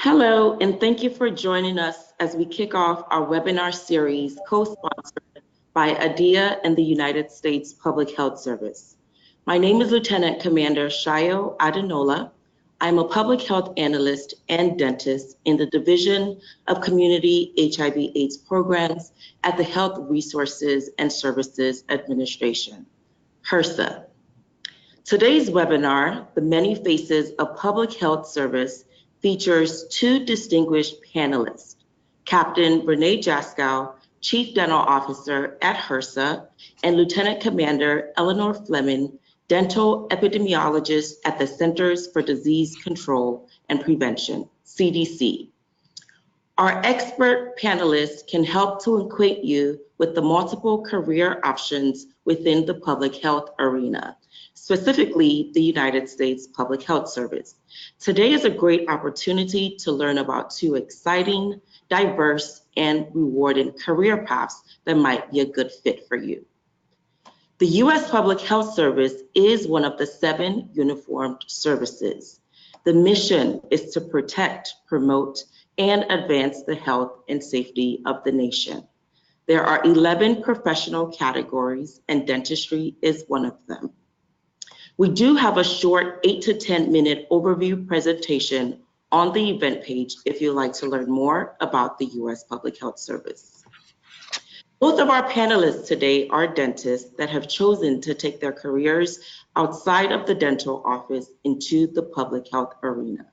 Hello, and thank you for joining us as we kick off our webinar series co-sponsored by ADIA and the United States Public Health Service. My name is Lieutenant Commander Shayo Adenola. I'm a public health analyst and dentist in the Division of Community HIV/AIDS Programs at the Health Resources and Services Administration, HRSA. Today's webinar, The Many Faces of Public Health Service, features two distinguished panelists, Captain Renée Joskow, Chief Dental Officer at HRSA, and Lieutenant Commander Eleanor Fleming, Dental Epidemiologist at the Centers for Disease Control and Prevention, CDC. Our expert panelists can help to acquaint you with the multiple career options within the public health arena, specifically the United States Public Health Service. Today is a great opportunity to learn about two exciting, diverse, and rewarding career paths that might be a good fit for you. The U.S. Public Health Service is one of the 7 uniformed services. The mission is to protect, promote, and advance the health and safety of the nation. There are 11 professional categories, and dentistry is one of them. We do have a short 8 to 10 minute overview presentation on the event page if you'd like to learn more about the U.S. Public Health Service. Both of our panelists today are dentists that have chosen to take their careers outside of the dental office into the public health arena.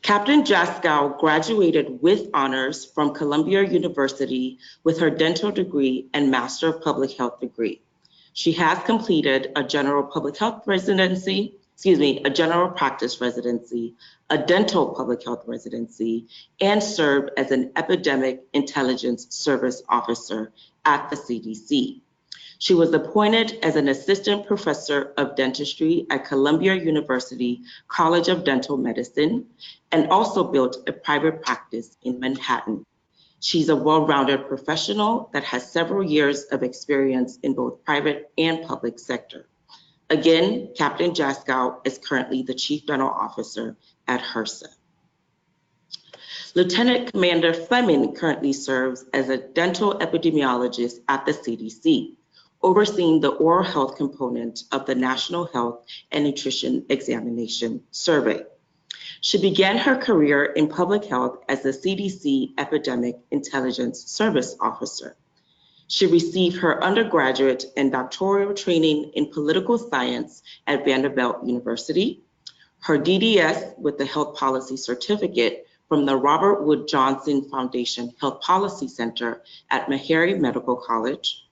Captain Joskow graduated with honors from Columbia University with her dental degree and Master of Public Health degree. She has completed a general public health residency, a general practice residency, a dental public health residency, and served as an epidemic intelligence service officer at the CDC. She was appointed as an assistant professor of dentistry at Columbia University College of Dental Medicine and also built a private practice in Manhattan. She's a well-rounded professional that has several years of experience in both private and public sector. Again, Captain Joskow is currently the Chief Dental Officer at HRSA. Lieutenant Commander Fleming currently serves as a dental epidemiologist at the CDC, overseeing the oral health component of the National Health and Nutrition Examination Survey. She began her career in public health as the CDC Epidemic Intelligence Service Officer. She received her undergraduate and doctoral training in political science at Vanderbilt University, her D.D.S. with the Health Policy Certificate from the Robert Wood Johnson Foundation Health Policy Center at Meharry Medical College,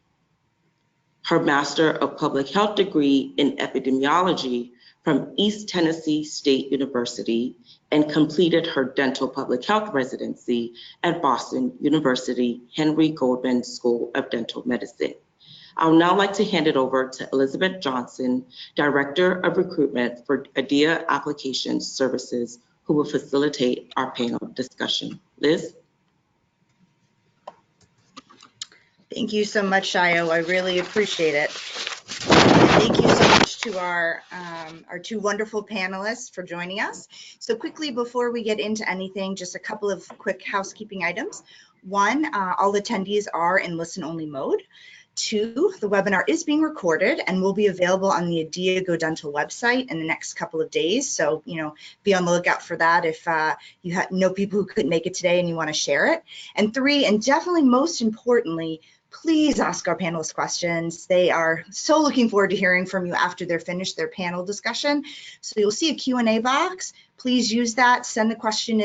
her Master of Public Health degree in Epidemiology from East Tennessee State University, and completed her dental public health residency at Boston University Henry Goldman School of Dental Medicine. I would now like to hand it over to Elizabeth Johnson, Director of Recruitment for ADIA Application Services, who will facilitate our panel discussion. Liz? Thank you so much, Shayo. I really appreciate it. Thank you so much to our two wonderful panelists for joining us. So quickly, before we get into anything, just a couple of quick housekeeping items. One, all attendees are in listen-only mode. Two, the webinar is being recorded and will be available on the ADIA GoDental website in the next couple of days. So, be on the lookout for that if you know people who couldn't make it today and you want to share it. And three, and definitely most importantly, please ask our panelists questions. They are so looking forward to hearing from you after they're finished their panel discussion. So you'll see a Q&A box. Please use that, send the questions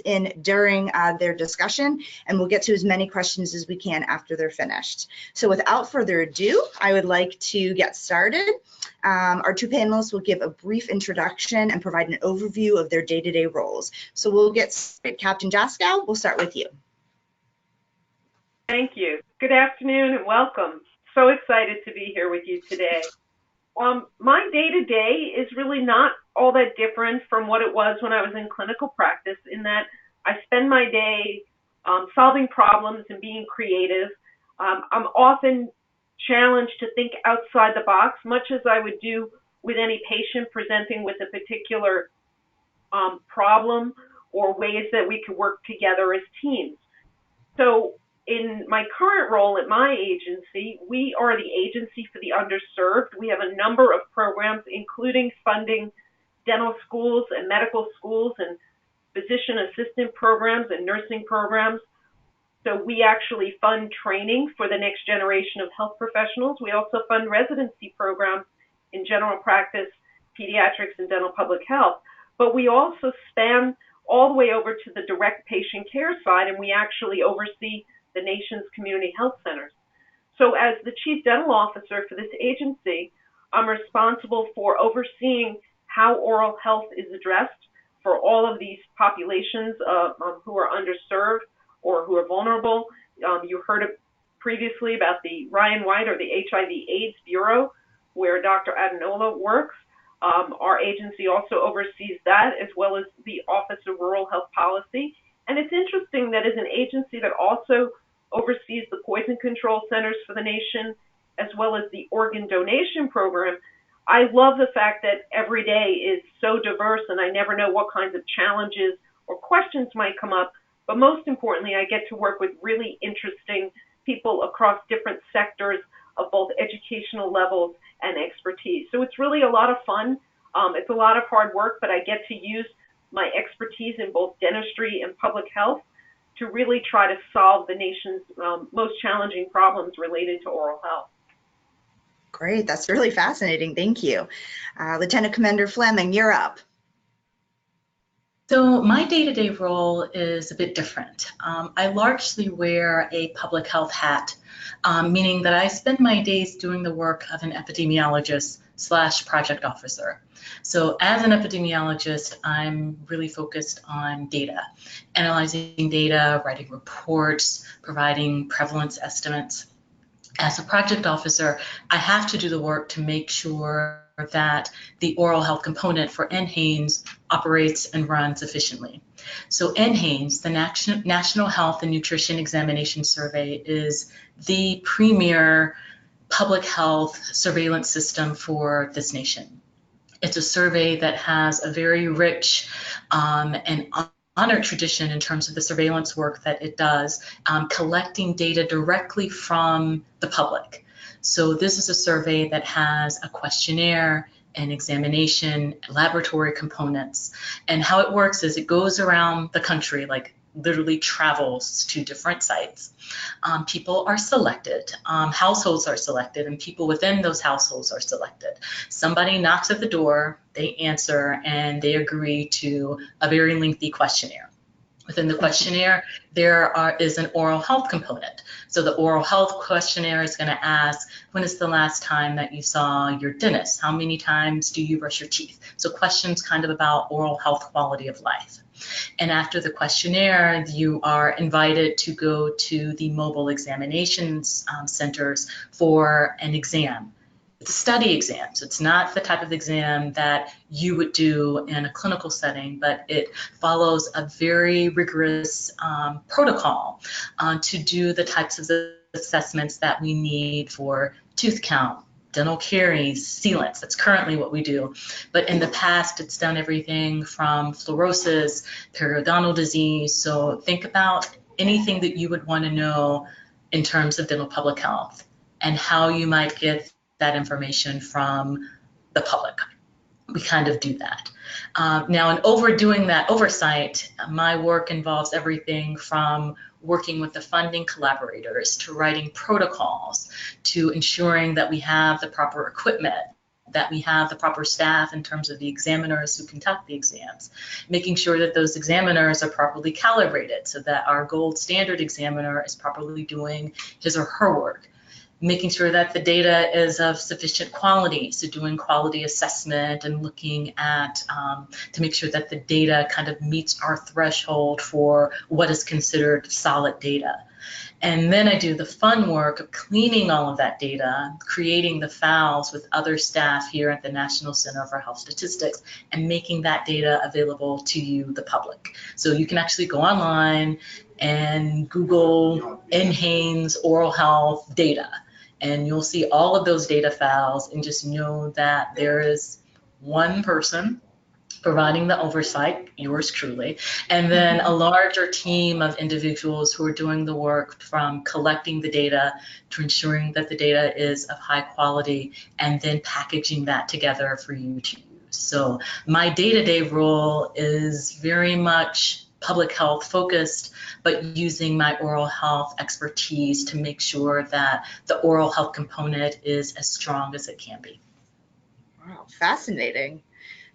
in during their discussion, and we'll get to as many questions as we can after they're finished. So without further ado, I would like to get started. Our two panelists will give a brief introduction and provide an overview of their day-to-day roles. So we'll get started. Captain Joskow, we'll start with you. Thank you. Good afternoon and welcome. So excited to be here with you today. My day-to-day is really not all that different from what it was when I was in clinical practice, in that I spend my day solving problems and being creative. I'm often challenged to think outside the box, much as I would do with any patient presenting with a particular problem or ways that we could work together as teams. So in my current role at my agency, we are the agency for the underserved. We have a number of programs, including funding dental schools and medical schools and physician assistant programs and nursing programs. So we actually fund training for the next generation of health professionals. We also fund residency programs in general practice, pediatrics, and dental public health. But we also span all the way over to the direct patient care side, and we actually oversee the nation's community health centers. So as the Chief Dental Officer for this agency, I'm responsible for overseeing how oral health is addressed for all of these populations who are underserved or who are vulnerable. You heard previously about the Ryan White or the HIV/AIDS Bureau, where Dr. Adenola works. Our agency also oversees that, as well as the Office of Rural Health Policy. And it's interesting that as an agency that also oversees the poison control centers for the nation, as well as the organ donation program, I love the fact that every day is so diverse and I never know what kinds of challenges or questions might come up. But most importantly, I get to work with really interesting people across different sectors of both educational levels and expertise. So it's really a lot of fun. It's a lot of hard work, but I get to use my expertise in both dentistry and public health to really try to solve the nation's most challenging problems related to oral health. Great, that's really fascinating. Thank you. Lieutenant Commander Fleming, you're up. So my day-to-day role is a bit different. I largely wear a public health hat, meaning that I spend my days doing the work of an epidemiologist/project officer. So as an epidemiologist, I'm really focused on data, analyzing data, writing reports, providing prevalence estimates. As a project officer, I have to do the work to make sure that the oral health component for NHANES operates and runs efficiently. So NHANES, the National Health and Nutrition Examination Survey, is the premier public health surveillance system for this nation. It's a survey that has a very rich and honored tradition in terms of the surveillance work that it does, collecting data directly from the public. So this is a survey that has a questionnaire, an examination, laboratory components. And how it works is it goes around the country, like literally travels to different sites. People are selected, households are selected, and people within those households are selected. Somebody knocks at the door, they answer, and they agree to a very lengthy questionnaire. Within the questionnaire, there is an oral health component. So the oral health questionnaire is going to ask, when is the last time that you saw your dentist? How many times do you brush your teeth? So questions kind of about oral health quality of life. And after the questionnaire, you are invited to go to the mobile examinations centers for an exam. It's a study exam, so it's not the type of exam that you would do in a clinical setting, but it follows a very rigorous protocol to do the types of assessments that we need for tooth count, dental caries, sealants. That's currently what we do. But in the past, it's done everything from fluorosis, periodontal disease. So think about anything that you would want to know in terms of dental public health and how you might get that information from the public. We kind of do that. Now, in overdoing that oversight, my work involves everything from working with the funding collaborators to writing protocols to ensuring that we have the proper equipment, that we have the proper staff in terms of the examiners who conduct the exams, making sure that those examiners are properly calibrated so that our gold standard examiner is properly doing his or her work, making sure that the data is of sufficient quality, so doing quality assessment and looking at to make sure that the data kind of meets our threshold for what is considered solid data. And then I do the fun work of cleaning all of that data, creating the files with other staff here at the National Center for Health Statistics, and making that data available to you, the public. So you can actually go online and Google NHANES oral health data, and you'll see all of those data files and just know that there is one person providing the oversight, yours truly, and then a larger team of individuals who are doing the work from collecting the data to ensuring that the data is of high quality and then packaging that together for you to use. So my day-to-day role is very much public health focused, but using my oral health expertise to make sure that the oral health component is as strong as it can be. Wow, fascinating.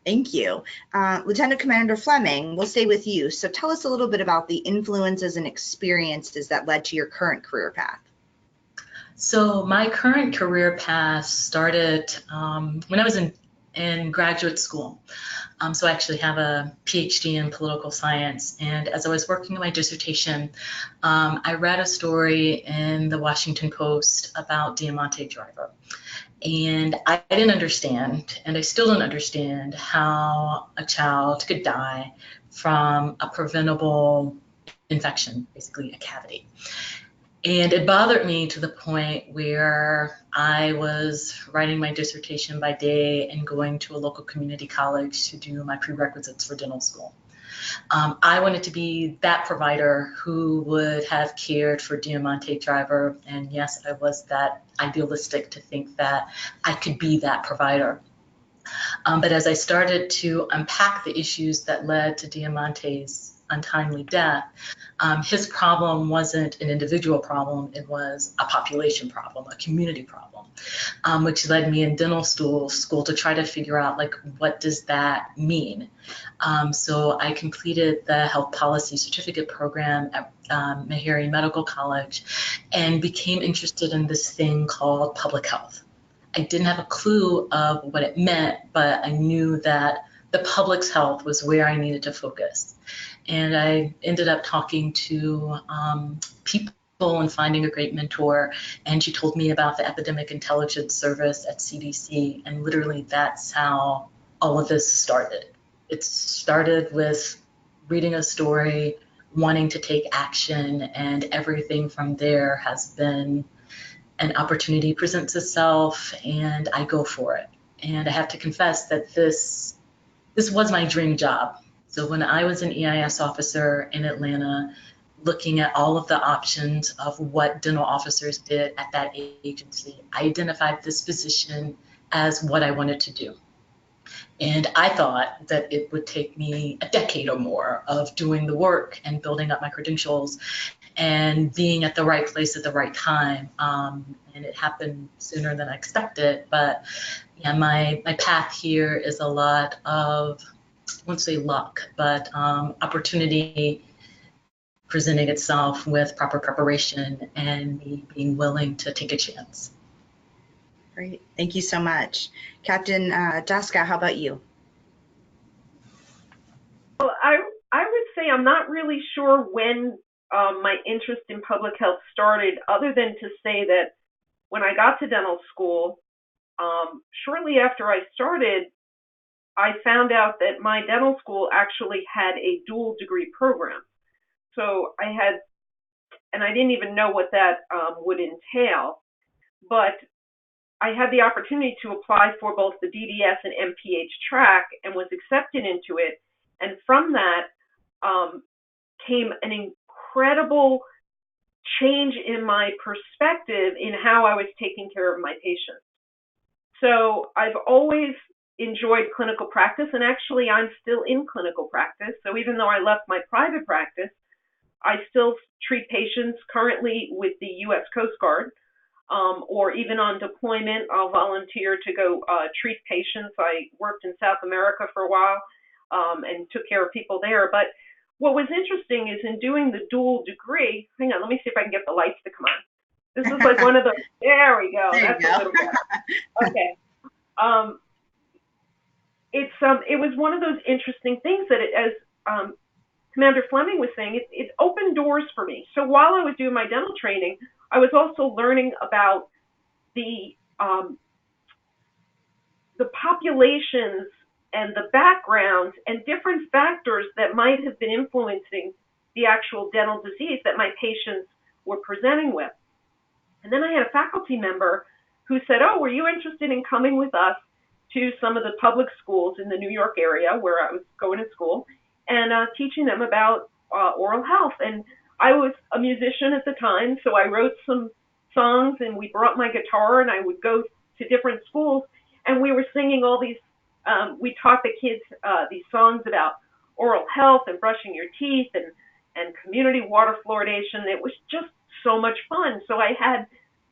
Thank you. Lieutenant Commander Fleming, we'll stay with you. So tell us a little bit about the influences and experiences that led to your current career path. So my current career path started when I was in graduate school. So I actually have a Ph.D. in political science. And as I was working on my dissertation, I read a story in the Washington Post about Diamante Driver. And I didn't understand, and I still don't understand, how a child could die from a preventable infection, basically a cavity. And it bothered me to the point where I was writing my dissertation by day and going to a local community college to do my prerequisites for dental school. I wanted to be that provider who would have cared for Diamante Driver, and yes, I was that idealistic to think that I could be that provider. But as I started to unpack the issues that led to Diamante's untimely death, his problem wasn't an individual problem, it was a population problem, a community problem, which led me in dental school to try to figure out, like, what does that mean? So I completed the health policy certificate program at Meharry Medical College and became interested in this thing called public health. I didn't have a clue of what it meant, but I knew that the public's health was where I needed to focus. And I ended up talking to people and finding a great mentor. And she told me about the Epidemic Intelligence Service at CDC. And literally that's how all of this started. It started with reading a story, wanting to take action, and everything from there has been an opportunity presents itself and I go for it. And I have to confess that this was my dream job. So when I was an EIS officer in Atlanta, looking at all of the options of what dental officers did at that agency, I identified this position as what I wanted to do. And I thought that it would take me a decade or more of doing the work and building up my credentials and being at the right place at the right time. And it happened sooner than I expected. But yeah, my path here is a lot of, I won't say luck, but opportunity presenting itself with proper preparation and me being willing to take a chance. Great, thank you so much. Captain Joskow, how about you? Well, I would say I'm not really sure when my interest in public health started, other than to say that when I got to dental school, shortly after I started, I found out that my dental school actually had a dual degree program. So I had, and I didn't even know what that would entail, but I had the opportunity to apply for both the D.D.S. and M.P.H track and was accepted into it. And from that came an incredible change in my perspective in how I was taking care of my patients. So I've always enjoyed clinical practice, and actually I'm still in clinical practice. So even though I left my private practice, I still treat patients currently with the U.S. Coast Guard, or even on deployment, I'll volunteer to go treat patients. I worked in South America for a while and took care of people there. But what was interesting is in doing the dual degree, hang on, let me see if I can get the lights to come on. This is like one of those, there we go. There That's a little better. Okay. It was one of those interesting things that as Commander Fleming was saying, it opened doors for me. So while I was doing my dental training, I was also learning about the populations and the backgrounds and different factors that might have been influencing the actual dental disease that my patients were presenting with. And then I had a faculty member who said, oh, were you interested in coming with us to some of the public schools in the New York area where I was going to school and teaching them about oral health. And I was a musician at the time, so I wrote some songs and we brought my guitar and I would go to different schools and we were singing all these, we taught the kids these songs about oral health and brushing your teeth and community water fluoridation. It was just so much fun. So I had,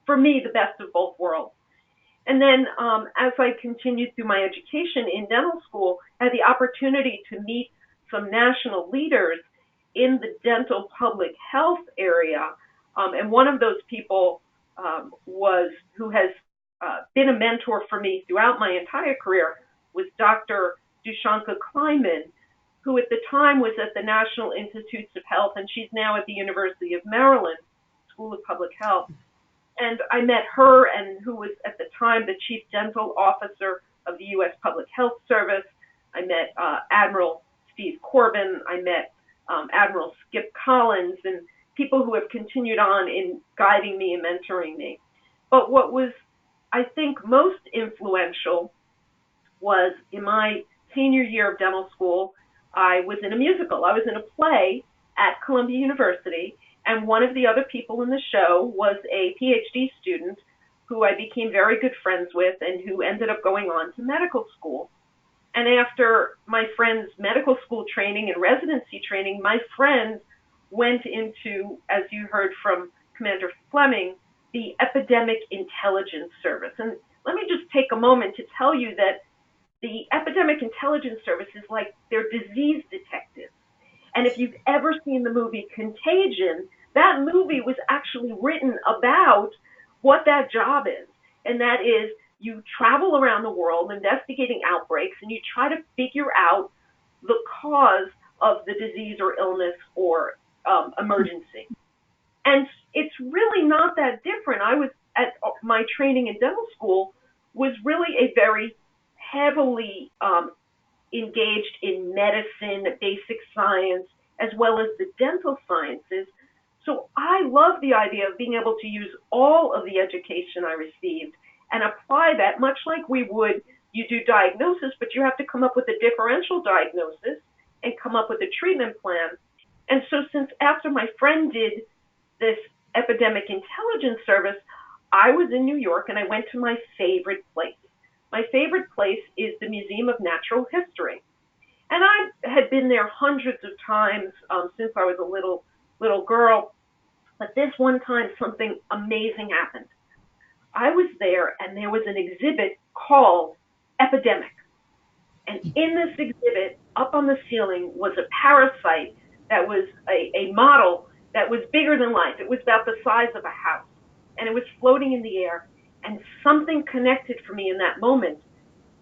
for me, the best of both worlds. And then as I continued through my education in dental school, I had the opportunity to meet some national leaders in the dental public health area. And one of those people who has been a mentor for me throughout my entire career was Dr. Joskow, who at the time was at the National Institutes of Health, and she's now at the University of Maryland School of Public Health. And I met her, and who was at the time the Chief Dental Officer of the U.S. Public Health Service. I met Admiral Steve Corbin. I met Admiral Skip Collins, and people who have continued on in guiding me and mentoring me. But what was, I think, most influential was in my senior year of dental school, I was in a musical. I was in a play at Columbia University, and one of the other people in the show was a Ph.D. student who I became very good friends with and who ended up going on to medical school. And after my friend's medical school training and residency training, my friend went into, as you heard from Commander Fleming, the Epidemic Intelligence Service. And let me just take a moment to tell you that the Epidemic Intelligence Service is like they're disease detectives. And if you've ever seen the movie Contagion, that movie was actually written about what that job is. And that is, you travel around the world investigating outbreaks and you try to figure out the cause of the disease or illness or emergency. And it's really not that different. I was at my training in dental school was really a very heavily engaged in medicine, basic science, as well as the dental sciences. So I love the idea of being able to use all of the education I received and apply that, much like we would, you do diagnosis, but you have to come up with a differential diagnosis and come up with a treatment plan. And so since after my friend did this Epidemic Intelligence Service, I was in New York and I went to my favorite place. My favorite place is the Museum of Natural History. And I had been there hundreds of times since I was a little girl. But this one time, something amazing happened. I was there, and there was an exhibit called Epidemic. And in this exhibit, up on the ceiling, was a parasite that was a model that was bigger than life. It was about the size of a house. And it was floating in the air. And something connected for me in that moment.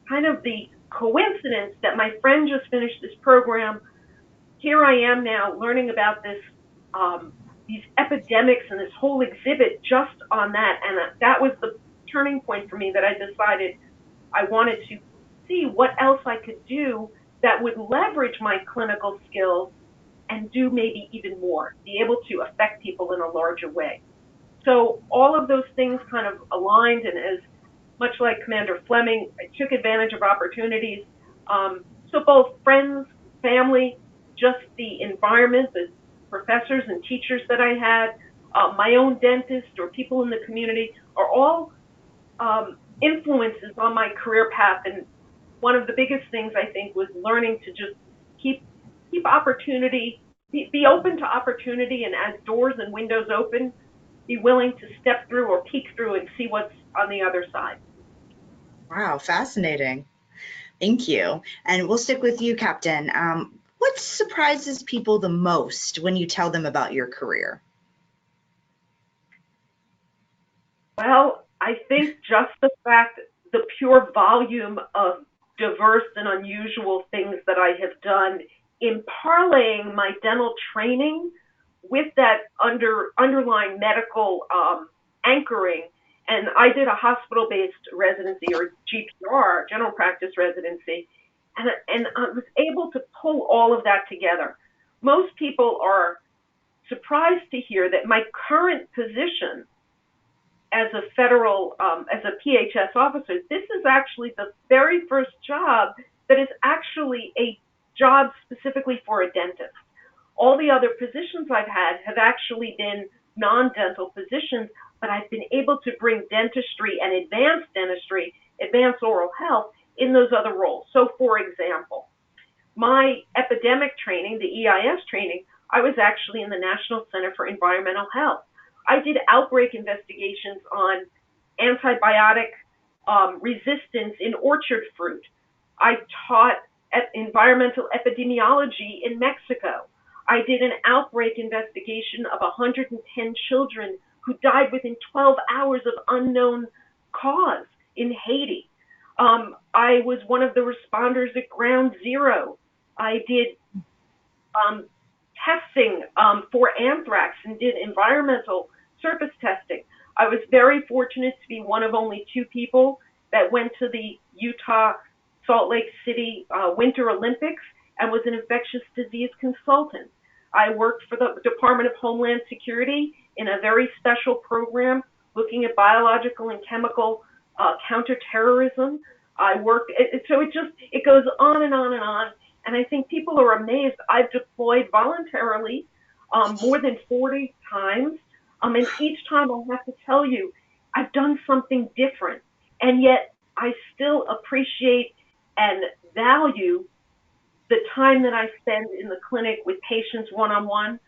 Kind of the coincidence that my friend just finished this program. Here I am now learning about this, these epidemics and this whole exhibit just on that. And that was the turning point for me that I decided I wanted to see what else I could do that would leverage my clinical skills and do maybe even more, be able to affect people in a larger way. So all of those things kind of aligned, and as much like Commander Fleming, I took advantage of opportunities. So both friends, family, just the environment, the professors and teachers that I had, my own dentist or people in the community are all influences on my career path. And one of the biggest things I think was learning to just keep opportunity, be open to opportunity, and as doors and windows open, be willing to step through or peek through and see what's on the other side. Wow, fascinating. Thank you. And we'll stick with you, Captain. What surprises people the most when you tell them about your career? Well, I think just the fact, the pure volume of diverse and unusual things that I have done in parlaying my dental training with that underlying medical anchoring. And I did a hospital-based residency, or GPR, general practice residency, and I was able to pull all of that together. Most people are surprised to hear that my current position as a federal, as a PHS officer, this is actually the very first job that is actually a job specifically for a dentist. All the other positions I've had have actually been non-dental positions, but I've been able to bring dentistry and advanced dentistry, advanced oral health in those other roles. So for example, my epidemic training, the EIS training, I was actually in the National Center for Environmental Health. I did outbreak investigations on antibiotic resistance in orchard fruit. I taught environmental epidemiology in Mexico. I did an outbreak investigation of 110 children who died within 12 hours of unknown cause in Haiti. I was one of the responders at Ground Zero. I did testing for anthrax and did environmental surface testing. I was very fortunate to be one of only 2 people that went to the Utah Salt Lake City Winter Olympics and was an infectious disease consultant. I worked for the Department of Homeland Security in a very special program looking at biological and chemical counterterrorism. I worked, so it goes on and on and on. And I think people are amazed. I've deployed voluntarily more than 40 times. And each time I have to tell you, I've done something different. And yet I still appreciate and value the time that I spend in the clinic with patients one-on-one.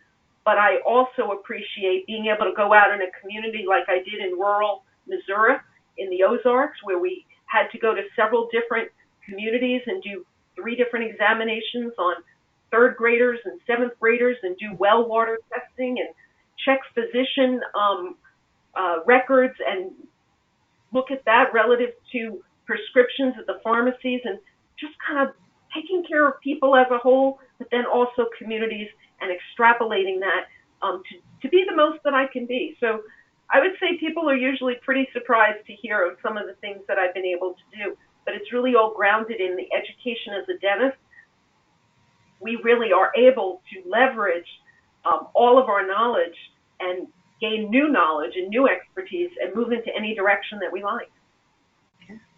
But I also appreciate being able to go out in a community like I did in rural Missouri in the Ozarks, where we had to go to several different communities and do 3 different examinations on 3rd graders and 7th graders and do well water testing and check physician records and look at that relative to prescriptions at the pharmacies and just kind of taking care of people as a whole, but then also communities and extrapolating that to be the most that I can be. So I would say people are usually pretty surprised to hear of some of the things that I've been able to do, but it's really all grounded in the education as a dentist. We really are able to leverage all of our knowledge and gain new knowledge and new expertise and move into any direction that we like.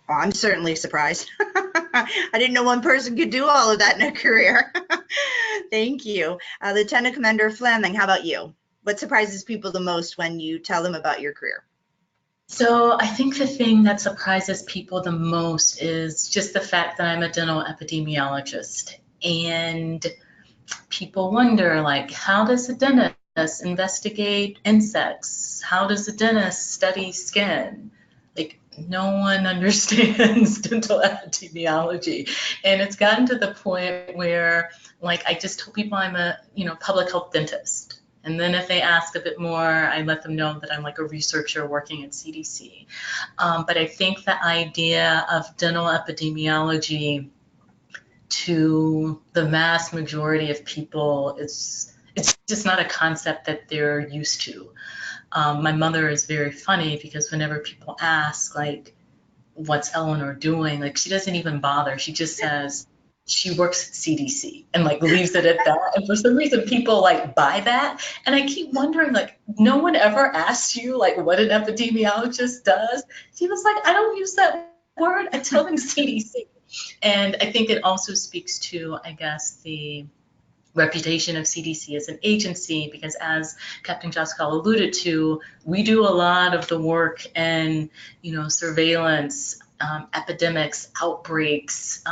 Oh, I'm certainly surprised. I didn't know one person could do all of that in a career. Thank you. Lieutenant Commander Fleming, how about you? What surprises people the most when you tell them about your career? So I think the thing that surprises people the most is just the fact that I'm a dental epidemiologist. And people wonder, like, how does a dentist investigate insects? How does a dentist study skin? Like, no one understands dental epidemiology. And it's gotten to the point where, like, I just tell people I'm a, public health dentist. And then if they ask a bit more, I let them know that I'm like a researcher working at CDC. But I think the idea of dental epidemiology to the vast majority of people, it's just not a concept that they're used to. My mother is very funny because whenever people ask, like, what's Eleanor doing? Like, she doesn't even bother. She just says she works at CDC and like leaves it at that. And for some reason, people like buy that. And I keep wondering, like, no one ever asked you like what an epidemiologist does? She was like, I don't use that word. I tell them CDC. And I think it also speaks to, I guess, the reputation of CDC as an agency, because as Captain Joskow alluded to, we do a lot of the work in, surveillance, epidemics, outbreaks,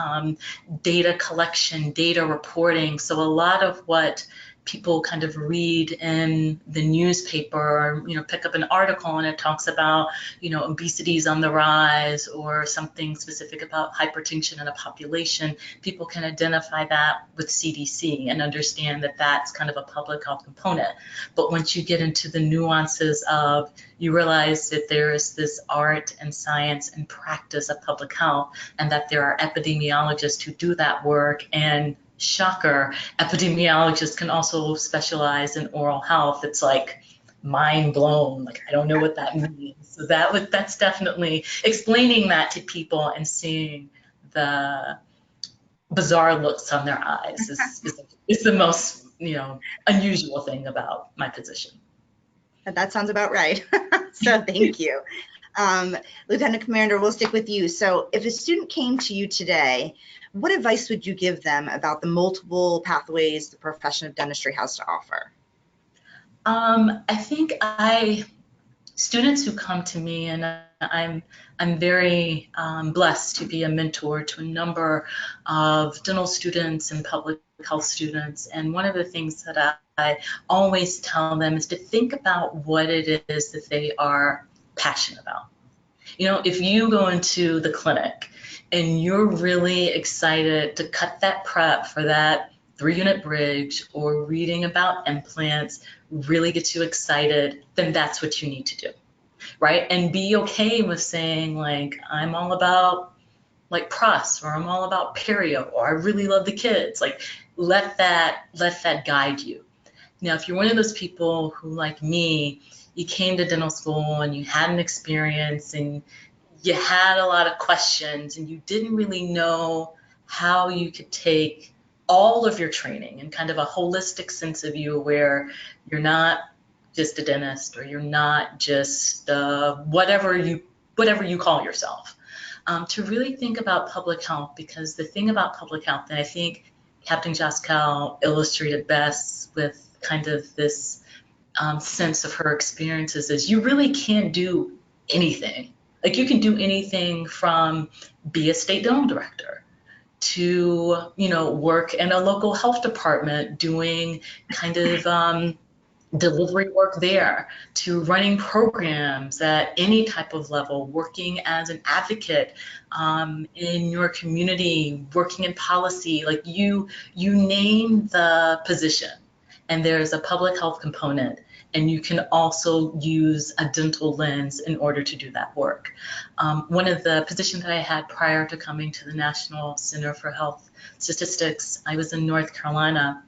data collection, data reporting. So a lot of what people kind of read in the newspaper, or, pick up an article and it talks about, obesity is on the rise or something specific about hypertension in a population, people can identify that with CDC and understand that that's kind of a public health component. But once you get into the nuances of, you realize that there is this art and science and practice of public health, and that there are epidemiologists who do that work, and shocker, epidemiologists can also specialize in oral health. It's like mind blown. Like, I don't know what that means. So that's definitely explaining that to people and seeing the bizarre looks on their eyes is the most, unusual thing about my position. That sounds about right. So thank you. Lieutenant Commander, we'll stick with you. So if a student came to you today, what advice would you give them about the multiple pathways the profession of dentistry has to offer? I think students who come to me, and I'm very blessed to be a mentor to a number of dental students and public health students. And one of the things that I always tell them is to think about what it is that they are passionate about. You know, if you go into the clinic and you're really excited to cut that prep for that 3-unit bridge, or reading about implants really gets you excited, then that's what you need to do, right? And be okay with saying, like, I'm all about like pros, or I'm all about perio, or I really love the kids. Like, let that guide you. Now, if you're one of those people who, like me, you came to dental school and you had an experience and you had a lot of questions and you didn't really know how you could take all of your training in kind of a holistic sense of you, where you're not just a dentist, or you're not just whatever you call yourself, to really think about public health. Because the thing about public health, and I think Captain Joskow illustrated best with kind of this sense of her experiences, is you really can't do anything. Like, you can do anything from be a state dental director to, you know, work in a local health department doing kind of delivery work there, to running programs at any type of level, working as an advocate in your community, working in policy. Like, you name the position, and there's a public health component, and you can also use a dental lens in order to do that work. One of the positions that I had prior to coming to the National Center for Health Statistics, I was in North Carolina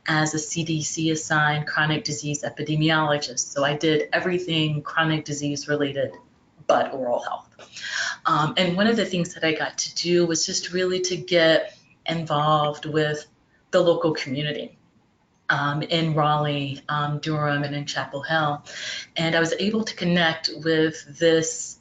as a CDC assigned chronic disease epidemiologist. So I did everything chronic disease related but oral health. And one of the things that I got to do was just really to get involved with the local community in Raleigh, Durham, and in Chapel Hill. And I was able to connect with this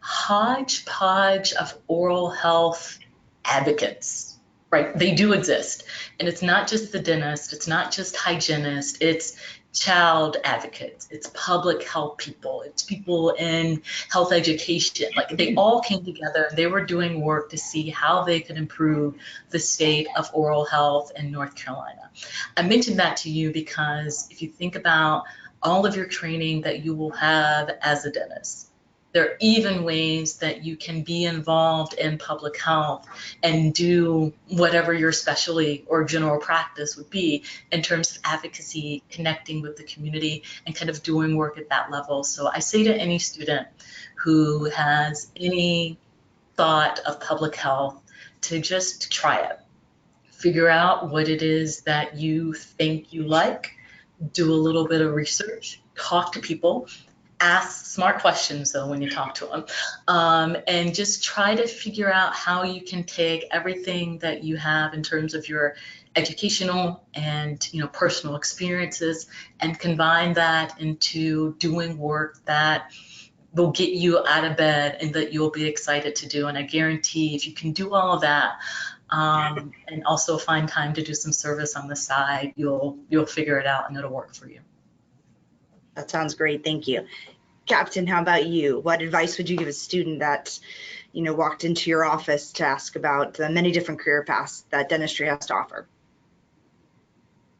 hodgepodge of oral health advocates. Right, they do exist. And it's not just the dentist, it's not just hygienists, it's child advocates, it's public health people, it's people in health education. Like, they all came together, they were doing work to see how they could improve the state of oral health in North Carolina. I mentioned that to you because if you think about all of your training that you will have as a dentist, there are even ways that you can be involved in public health and do whatever your specialty or general practice would be in terms of advocacy, connecting with the community, and kind of doing work at that level. So I say to any student who has any thought of public health to just try it. Figure out what it is that you think you like, do a little bit of research, talk to people. Ask smart questions, though, when you talk to them, and just try to figure out how you can take everything that you have in terms of your educational and, you know, personal experiences, and combine that into doing work that will get you out of bed and that you'll be excited to do. And I guarantee if you can do all of that, and also find time to do some service on the side, you'll figure it out and it'll work for you. That sounds great. Thank you. Captain, how about you? What advice would you give a student that, you know, walked into your office to ask about the many different career paths that dentistry has to offer?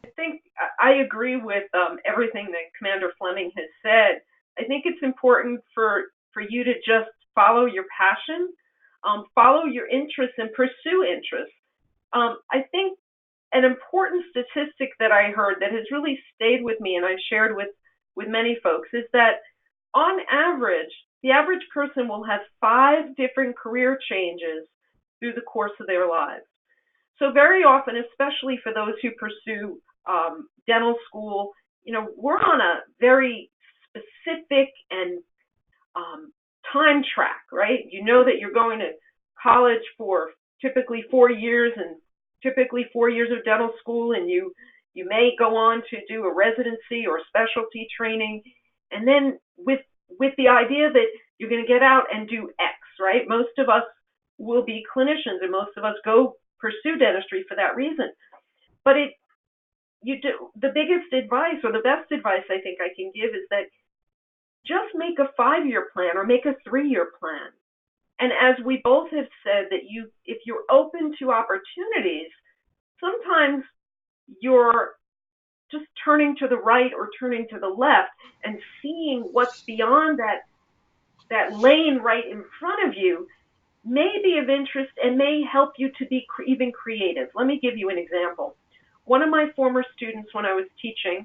I think I agree with everything that Commander Fleming has said. I think it's important for you to just follow your passion, follow your interests, and pursue interests. I think an important statistic that I heard that has really stayed with me, and I've shared with many folks, is that on average, the average person will have 5 different career changes through the course of their lives. So very often, especially for those who pursue dental school, you know, we're on a very specific and time track, right? You know that you're going to college for typically 4 years, and typically 4 years of dental school, and you may go on to do a residency or specialty training. And then with the idea that you're going to get out and do X, right? Most of us will be clinicians, and most of us go pursue dentistry for that reason. But the biggest advice, or the best advice I think I can give, is that just make a 5-year plan or make a 3-year plan. And as we both have said, that if you're open to opportunities, sometimes you're just turning to the right or turning to the left and seeing what's beyond that lane right in front of you may be of interest and may help you to be even creative. Let me give you an example. One of my former students, when I was teaching,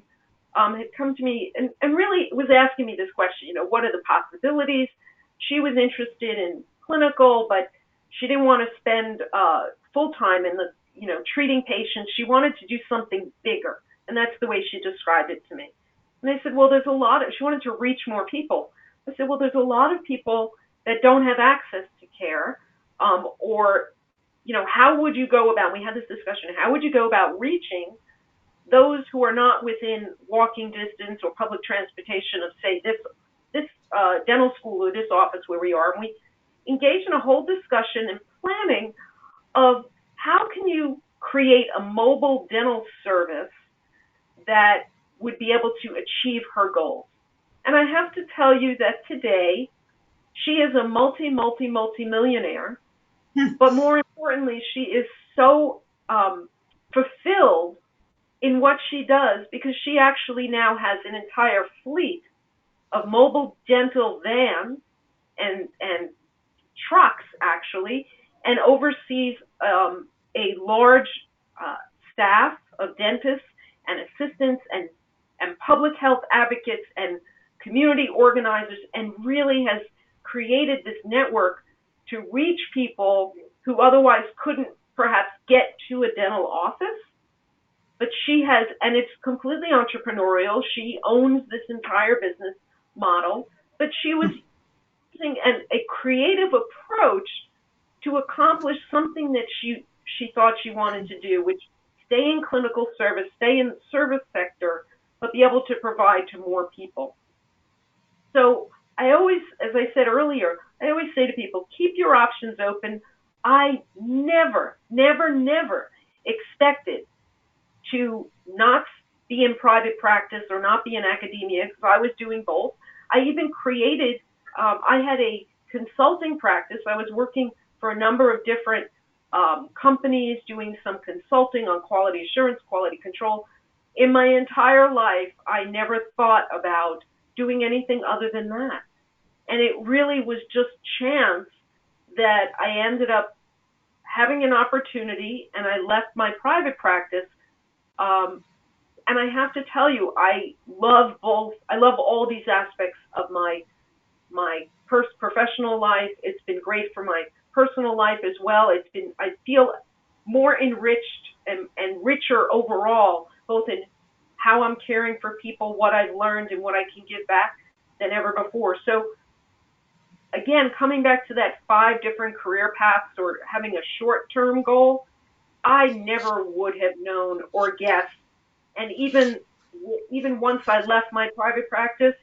had come to me and really was asking me this question, what are the possibilities? She was interested in clinical, but she didn't want to spend full time in the, treating patients. She wanted to do something bigger. And that's the way she described it to me. And I said, well, she wanted to reach more people. I said, well, there's a lot of people that don't have access to care, or, how would you go about, we had this discussion, how would you go about reaching those who are not within walking distance or public transportation of, say, this dental school or this office where we are? And we engaged in a whole discussion and planning of how can you create a mobile dental service that would be able to achieve her goals. And I have to tell you that today, she is a multi-millionaire, but more importantly, she is so fulfilled in what she does, because she actually now has an entire fleet of mobile dental vans and trucks, actually, and oversees a large staff of dentists and assistants and public health advocates and community organizers, and really has created this network to reach people who otherwise couldn't perhaps get to a dental office. But she has, and it's completely entrepreneurial. She owns this entire business model, but she was using a creative approach to accomplish something that she thought she wanted to do, which stay in clinical service, stay in the service sector, but be able to provide to more people. So I always, as I said earlier, I always say to people, keep your options open. I never expected to not be in private practice or not be in academia, because I was doing both. I even created, I had a consulting practice. I was working for a number of different companies, doing some consulting on quality assurance, quality control. In my entire life, I never thought about doing anything other than that. And it really was just chance that I ended up having an opportunity, and I left my private practice. And I have to tell you, I love both. I love all these aspects of my professional life. It's been great for my personal life as well. I feel more enriched and richer overall, both in how I'm caring for people, what I've learned, and what I can give back than ever before. So again, coming back to that 5 different career paths or having a short-term goal, I never would have known or guessed. And even once I left my private practice,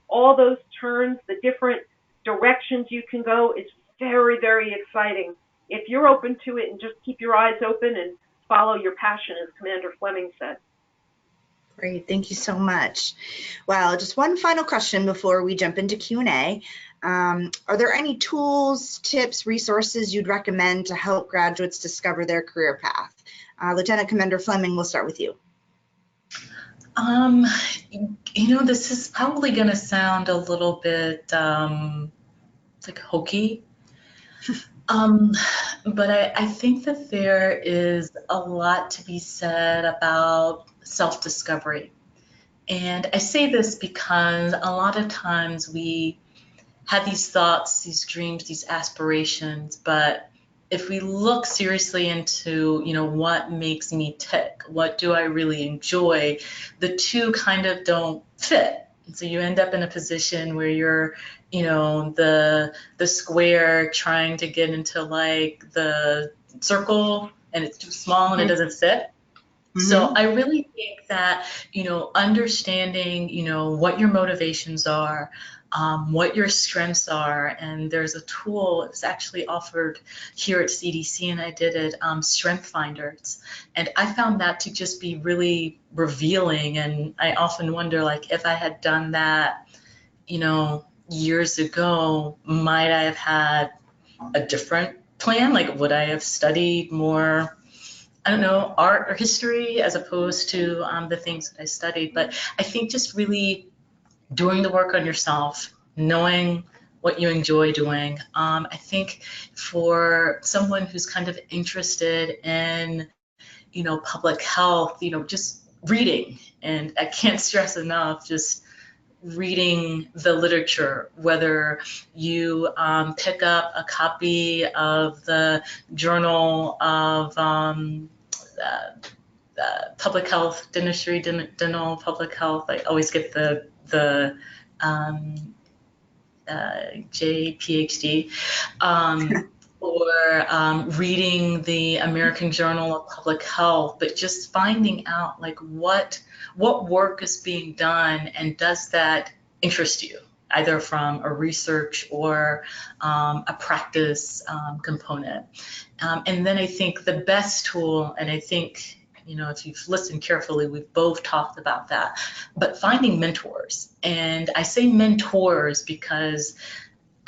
all those turns, the different directions you can go, it's very, very exciting. If you're open to it and just keep your eyes open and follow your passion, as Commander Fleming said. Great, thank you so much. Well, just one final question before we jump into Q&A. Are there any tools, tips, resources you'd recommend to help graduates discover their career path? Lieutenant Commander Fleming, we'll start with you. This is probably going to sound a little bit like hokey, but I think that there is a lot to be said about self-discovery. And I say this because a lot of times we have these thoughts, these dreams, these aspirations, but if we look seriously into, what makes me tick, what do I really enjoy, the two kind of don't fit. And so you end up in a position where you're, the square trying to get into like the circle, and it's too small and it doesn't fit. So I really think that, understanding, what your motivations are, what your strengths are, and there's a tool, it's actually offered here at CDC, and I did it, Strength Finders. And I found that to just be really revealing, and I often wonder, like, if I had done that, years ago, might I have had a different plan? Like, would I have studied more, I don't know, art or history as opposed to the things that I studied? But I think just really doing the work on yourself, knowing what you enjoy doing. I think for someone who's kind of interested in, public health, just reading, and I can't stress enough, just reading the literature, whether you pick up a copy of the Journal of Public Health, Dentistry, Dental Public Health. I always get the Ph.D. Or reading the American Journal of Public Health, but just finding out like what work is being done, and does that interest you, either from a research or a practice component. And then I think the best tool, and I think, if you've listened carefully, we've both talked about that, but finding mentors. And I say mentors because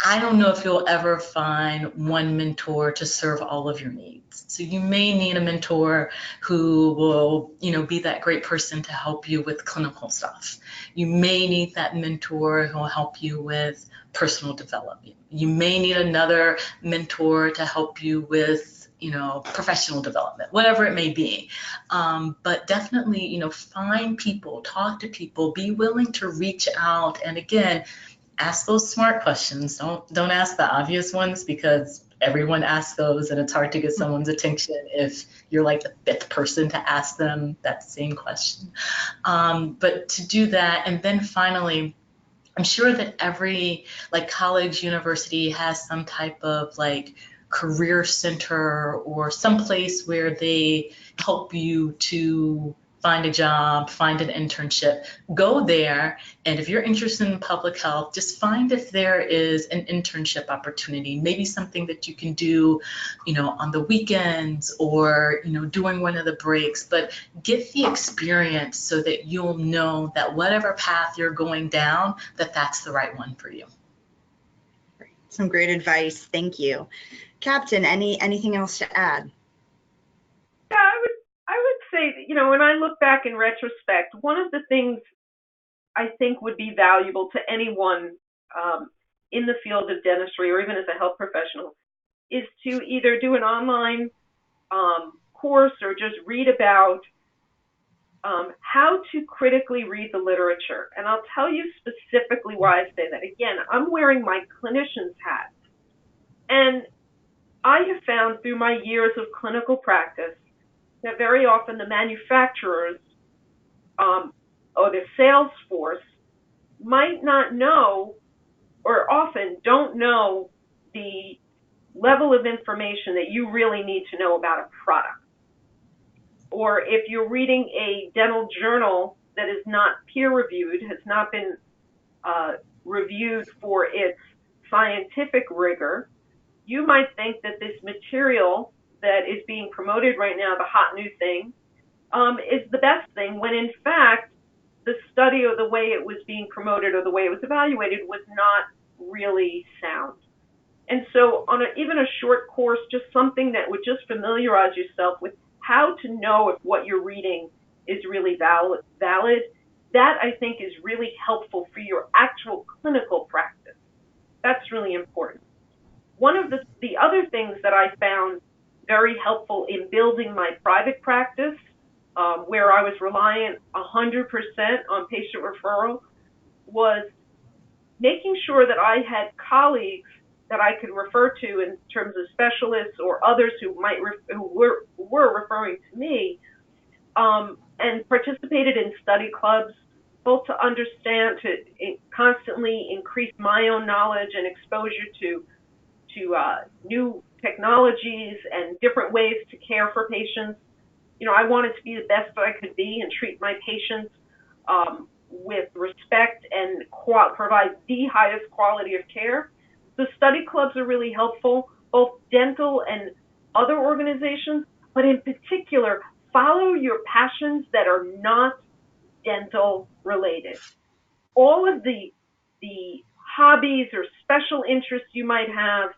I don't know if you'll ever find one mentor to serve all of your needs. So you may need a mentor who will, be that great person to help you with clinical stuff. You may need that mentor who will help you with personal development. You may need another mentor to help you with, professional development, whatever it may be. But definitely, find people, talk to people, be willing to reach out. And again, ask those smart questions. Don't ask the obvious ones, because everyone asks those, and it's hard to get someone's attention if you're like the fifth person to ask them that same question. But to do that, and then finally, I'm sure that every college, university has some type of career center or some place where they help you to find a job, find an internship. Go there, and if you're interested in public health, just find if there is an internship opportunity, maybe something that you can do, on the weekends, or, during one of the breaks, but get the experience so that you'll know that whatever path you're going down, that's the right one for you. Some great advice. Thank you. Captain, anything else to add? Yeah, I would say, when I look back in retrospect, one of the things I think would be valuable to anyone in the field of dentistry, or even as a health professional, is to either do an online course or just read about how to critically read the literature. And I'll tell you specifically why I say that. Again, I'm wearing my clinician's hat. And I have found through my years of clinical practice that very often the manufacturers or the sales force might not know, or often don't know, the level of information that you really need to know about a product. Or if you're reading a dental journal that is not peer-reviewed, has not been reviewed for its scientific rigor, you might think that this material that is being promoted right now, the hot new thing, is the best thing, when in fact the study or the way it was being promoted or the way it was evaluated was not really sound. And so on even a short course, just something that would just familiarize yourself with how to know if what you're reading is really valid, that I think is really helpful for your actual clinical practice. That's really important. One of the other things that I found very helpful in building my private practice, where I was reliant 100% on patient referral, was making sure that I had colleagues that I could refer to in terms of specialists or others who were referring to me, and participated in study clubs, both to understand, to constantly increase my own knowledge and exposure to new technologies and different ways to care for patients, I wanted to be the best that I could be and treat my patients with respect and provide the highest quality of care. The study clubs are really helpful, both dental and other organizations, but in particular, follow your passions that are not dental related. All of the hobbies or special interests you might have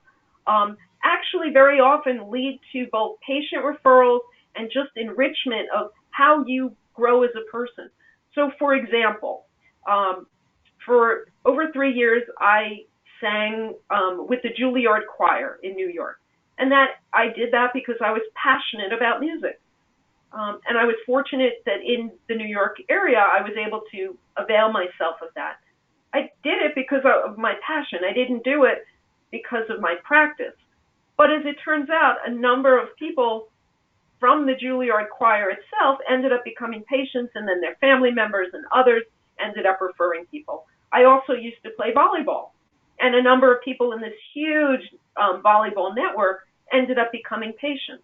actually very often lead to both patient referrals and just enrichment of how you grow as a person. So for example, for over 3 years, I sang with the Juilliard Choir in New York. And I did that because I was passionate about music. And I was fortunate that in the New York area, I was able to avail myself of that. I did it because of my passion. I didn't do it because of my practice. But as it turns out, a number of people from the Juilliard Choir itself ended up becoming patients, and then their family members and others ended up referring people. I also used to play volleyball, and a number of people in this huge volleyball network ended up becoming patients.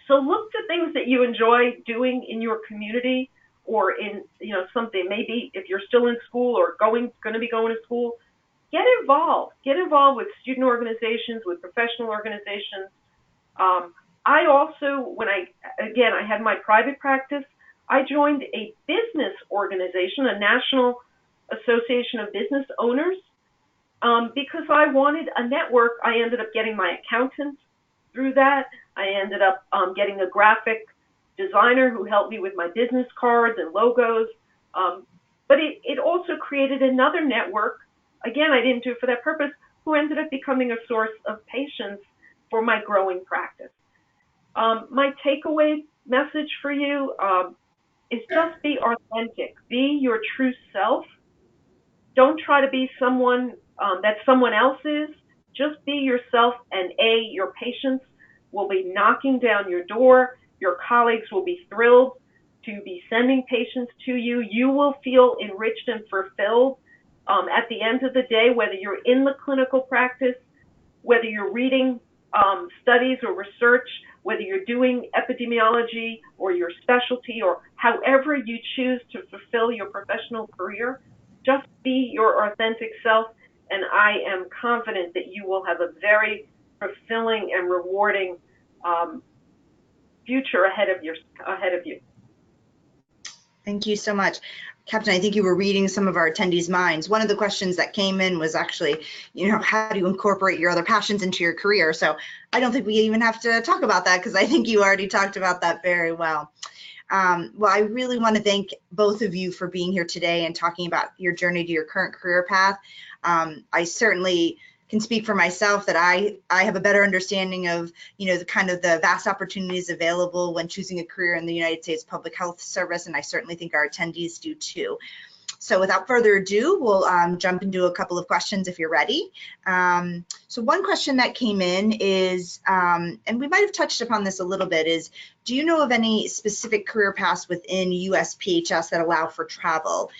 So look to things that you enjoy doing in your community, or in something, maybe if you're still in school or going to be going to school, get involved. Get involved with student organizations, with professional organizations. I also, when I had my private practice, I joined a business organization, a National Association of Business Owners, because I wanted a network. I ended up getting my accountant through that. I ended up getting a graphic designer who helped me with my business cards and logos. But it also created another network. Again, I didn't do it for that purpose, who ended up becoming a source of patients for my growing practice. My takeaway message for you is just be authentic. Be your true self. Don't try to be someone that someone else is. Just be yourself, and your patients will be knocking down your door. Your colleagues will be thrilled to be sending patients to you. You will feel enriched and fulfilled at the end of the day, whether you're in the clinical practice, whether you're reading studies or research, whether you're doing epidemiology or your specialty, or however you choose to fulfill your professional career. Just be your authentic self, and I am confident that you will have a very fulfilling and rewarding future ahead of you. Thank you so much. Captain, I think you were reading some of our attendees' minds. One of the questions that came in was actually, how do you incorporate your other passions into your career? So I don't think we even have to talk about that, because I think you already talked about that very well. Well, I really want to thank both of you for being here today and talking about your journey to your current career path. I certainly can speak for myself that I have a better understanding of, the vast opportunities available when choosing a career in the United States Public Health Service, and I certainly think our attendees do too. So without further ado, we'll jump into a couple of questions if you're ready. So one question that came in is, and we might have touched upon this a little bit, is do you know of any specific career paths within USPHS that allow for travel?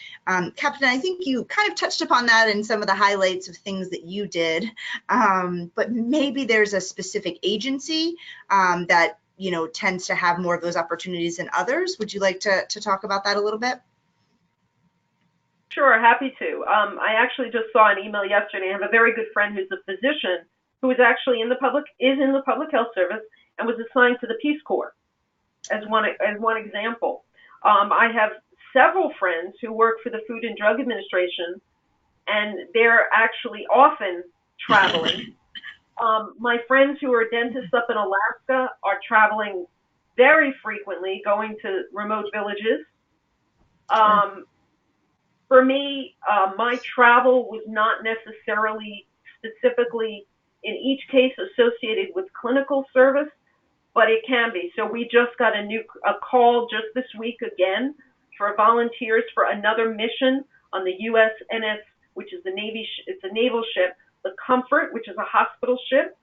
Captain, I think you kind of touched upon that in some of the highlights of things that you did, but maybe there's a specific agency that tends to have more of those opportunities than others. Would you like to talk about that a little bit? Sure, happy to. I actually just saw an email yesterday. I have a very good friend who's a physician who is actually in the public health service and was assigned to the Peace Corps as one example. I have several friends who work for the Food and Drug Administration, and they're actually often traveling. My friends who are dentists up in Alaska are traveling very frequently, going to remote villages. For me, my travel was not necessarily specifically in each case associated with clinical service, but it can be. So we just got a call just this week again for volunteers for another mission on the USNS, which is it's a naval ship, the Comfort, which is a hospital ship.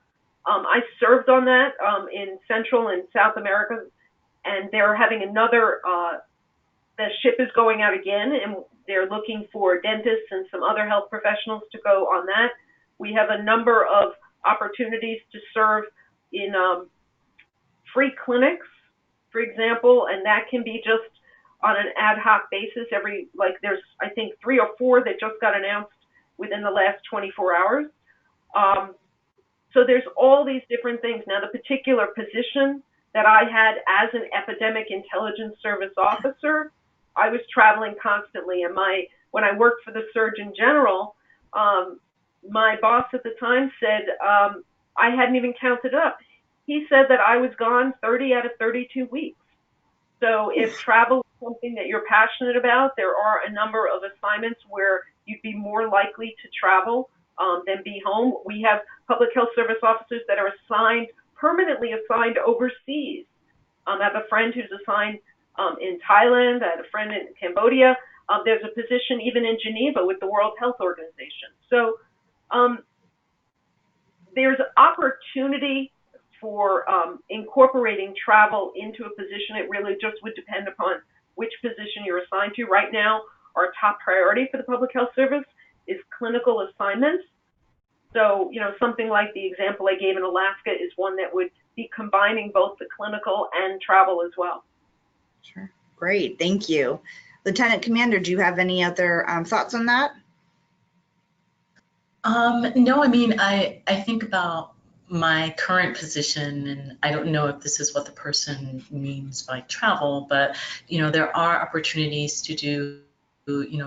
I served on that in Central and South America, and they're having another, the ship is going out again, and they're looking for dentists and some other health professionals to go on that. We have a number of opportunities to serve in free clinics for example, and that can be just on an ad hoc basis. There's, I think, 3 or 4 that just got announced within the last 24 hours. So there's all these different things. Now, the particular position that I had as an epidemic intelligence service officer, I was traveling constantly. And when I worked for the Surgeon General, my boss at the time said, I hadn't even counted up. He said that I was gone 30 out of 32 weeks. So if travel is something that you're passionate about, there are a number of assignments where you'd be more likely to travel than be home. We have public health service officers that are permanently assigned overseas. I have a friend who's assigned in Thailand. I had a friend in Cambodia. There's a position even in Geneva with the World Health Organization. So there's opportunity for incorporating travel into a position. It really just would depend upon which position you're assigned to. Right now, our top priority for the Public Health Service is clinical assignments. So, something like the example I gave in Alaska is one that would be combining both the clinical and travel as well. Sure. Great. Thank you. Lieutenant Commander, do you have any other thoughts on that? No, I mean, I think about my current position, and I don't know if this is what the person means by travel, but, there are opportunities to do,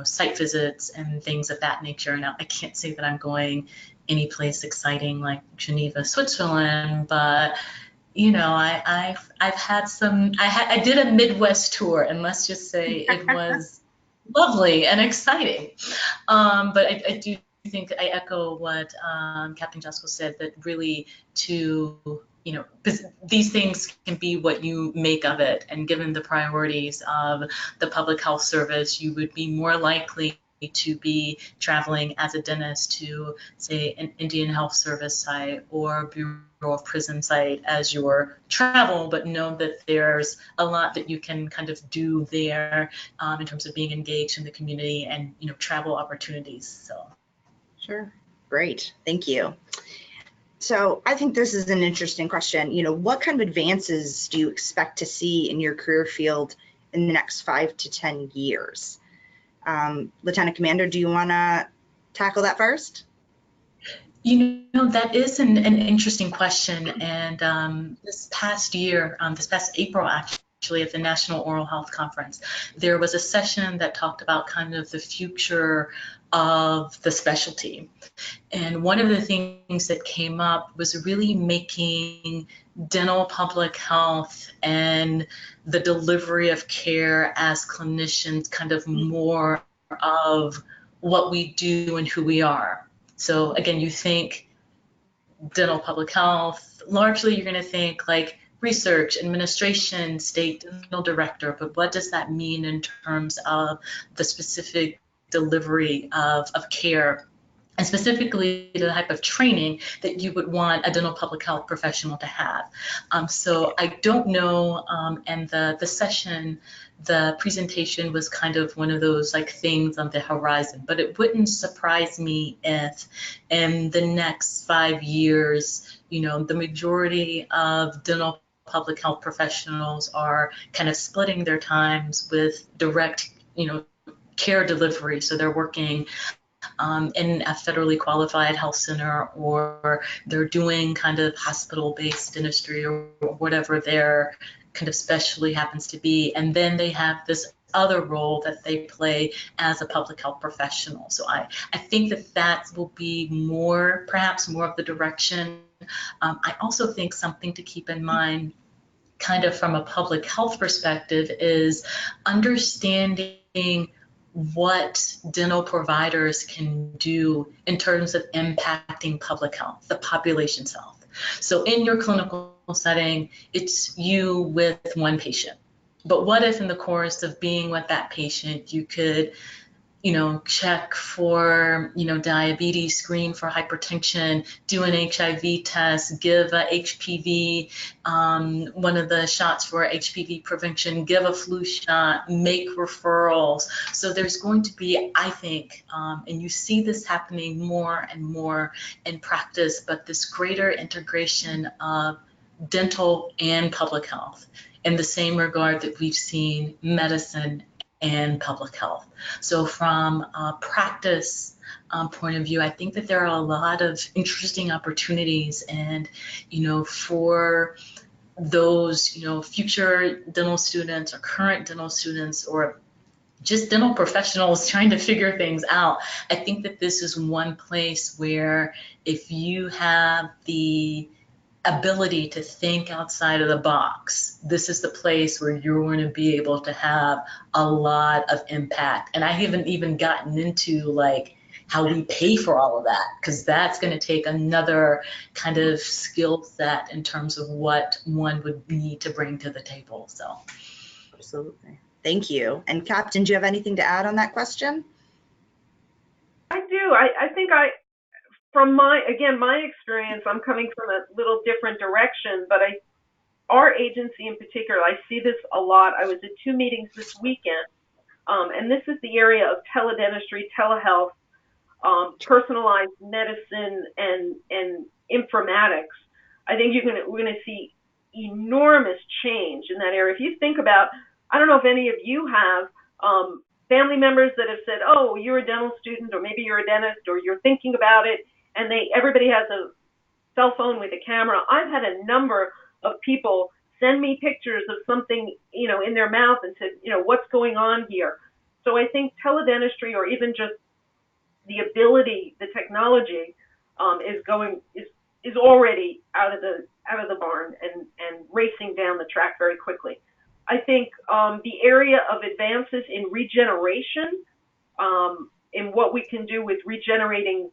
site visits and things of that nature. Now, I can't say that I'm going any place exciting like Geneva, Switzerland, but I've had some. I did a Midwest tour, and let's just say it was lovely and exciting. But I do think I echo what Captain Joskow said, that really these things can be what you make of it, and given the priorities of the public health service, you would be more likely to be traveling as a dentist to, say, an Indian Health Service site or Bureau of Prison site as your travel, but know that there's a lot that you can kind of do there in terms of being engaged in the community and travel opportunities. So. Sure. Great. Thank you. So I think this is an interesting question. What kind of advances do you expect to see in your career field in the next 5 to 10 years? Lieutenant Commander, do you want to tackle that first? That is an interesting question. And this past April, actually, at the National Oral Health Conference, there was a session that talked about kind of the future of the specialty. And one of the things that came up was really making dental public health and the delivery of care as clinicians kind of more of what we do and who we are. So again, you think dental public health, largely you're going to think like research, administration, state dental director, but what does that mean in terms of the specific delivery of care, and specifically the type of training that you would want a dental public health professional to have. So I don't know, and the session, the presentation was kind of one of those like things on the horizon, but it wouldn't surprise me if in the next 5 years, the majority of dental public health professionals are kind of splitting their times with direct, care delivery. So they're working in a federally qualified health center, or they're doing kind of hospital-based dentistry or whatever their kind of specialty happens to be. And then they have this other role that they play as a public health professional. So I think that will be perhaps more of the direction. I also think something to keep in mind kind of from a public health perspective is understanding what dental providers can do in terms of impacting public health, the population's health. So in your clinical setting, it's you with one patient. But what if in the course of being with that patient, you could, check for, diabetes, screen for hypertension, do an HIV test, give a HPV, one of the shots for HPV prevention, give a flu shot, make referrals. So there's going to be, I think, and you see this happening more and more in practice, but this greater integration of dental and public health, in the same regard that we've seen medicine and public health. So from a practice point of view, I think that there are a lot of interesting opportunities, and for those future dental students or current dental students or just dental professionals trying to figure things out, I think that this is one place where if you have the ability to think outside of the box, this is the place where you're going to be able to have a lot of impact. And I haven't even gotten into like how we pay for all of that, because that's going to take another kind of skill set in terms of what one would need to bring to the table. So Absolutely. Thank you. And Captain, do you have anything to add on that question? I do. I think from my experience, I'm coming from a little different direction, but our agency in particular, I see this a lot. I was at 2 meetings this weekend, and this is the area of teledentistry, telehealth, personalized medicine, and informatics. I think we're going to see enormous change in that area. If you think about, I don't know if any of you have family members that have said, oh, you're a dental student, or maybe you're a dentist, or you're thinking about it, and everybody has a cell phone with a camera. I've had a number of people send me pictures of something, in their mouth and said, what's going on here? So I think teledentistry, or even just the ability, the technology, is already out of the barn and racing down the track very quickly. I think the area of advances in regeneration, in what we can do with regenerating